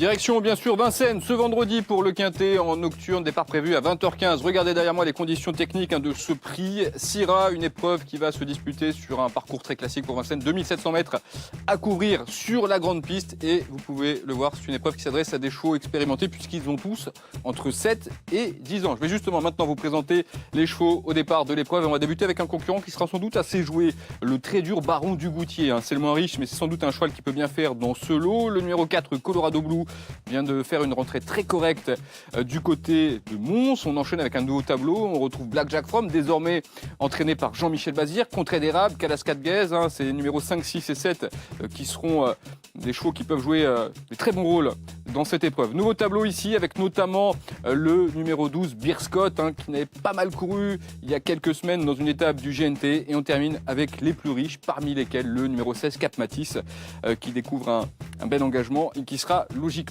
Direction bien sûr Vincennes ce vendredi pour le Quintet en nocturne, départ prévu à 20h15. Regardez derrière moi les conditions techniques de ce prix. Syrah, une épreuve qui va se disputer sur un parcours très classique pour Vincennes, 2700 mètres à couvrir sur la grande piste. Et vous pouvez le voir, c'est une épreuve qui s'adresse à des chevaux expérimentés puisqu'ils ont tous entre 7 et 10 ans. Je vais justement maintenant vous présenter les chevaux au départ de l'épreuve. On va débuter avec un concurrent qui sera sans doute assez joué, le très dur Baron du Goutier. C'est le moins riche mais c'est sans doute un cheval qui peut bien faire dans ce lot. Le numéro 4, Colorado Blue, vient de faire une rentrée très correcte du côté de Mons. On enchaîne avec un nouveau tableau. On retrouve Black Jack From, désormais entraîné par Jean-Michel Bazir. Contrée d'érable, Cascade Gaze, c'est les numéros 5, 6 et 7 qui seront des chevaux qui peuvent jouer des très bons rôles dans cette épreuve. Nouveau tableau ici avec notamment le numéro 12, Beer Scott, qui n'avait pas mal couru il y a quelques semaines dans une étape du GNT. Et on termine avec les plus riches, parmi lesquels le numéro 16, Cap Matisse, qui découvre un bel engagement et qui sera logiquement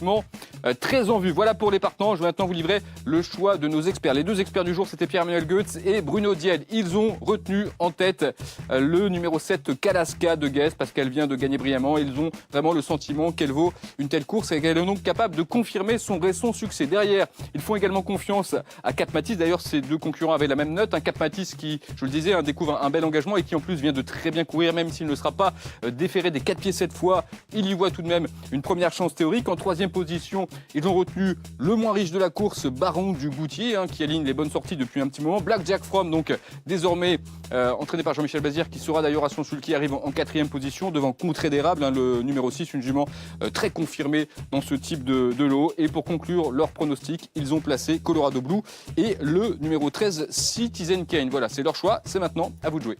très en vue. Voilà pour les partants. Je vais maintenant vous livrer le choix de nos experts. Les deux experts du jour, c'était Pierre-Emmanuel Goetz et Bruno Diel. Ils ont retenu en tête le numéro 7, Kalaska de Guest, parce qu'elle vient de gagner brillamment. Ils ont vraiment le sentiment qu'elle vaut une telle course et qu'elle est donc capable de confirmer son récent succès. Derrière, ils font également confiance à Cap Matisse. D'ailleurs, ces deux concurrents avaient la même note. Un Cap Matisse qui, je le disais, découvre un bel engagement et qui en plus vient de très bien courir, même s'il ne sera pas déféré des 4 pieds cette fois. Il y voit tout de même une première chance théorique. En troisième position, ils ont retenu le moins riche de la course, Baron du Goutier, qui aligne les bonnes sorties depuis un petit moment. Black Jack From, donc désormais entraîné par Jean-Michel Bazir, qui sera d'ailleurs à son sulky, arrive en quatrième position devant Contrée d'érable, le numéro 6, une jument très confirmée dans ce type de lot. Et pour conclure leur pronostic, ils ont placé Colorado Blue et le numéro 13, Citizen Kane. Voilà, c'est leur choix, c'est maintenant à vous de jouer.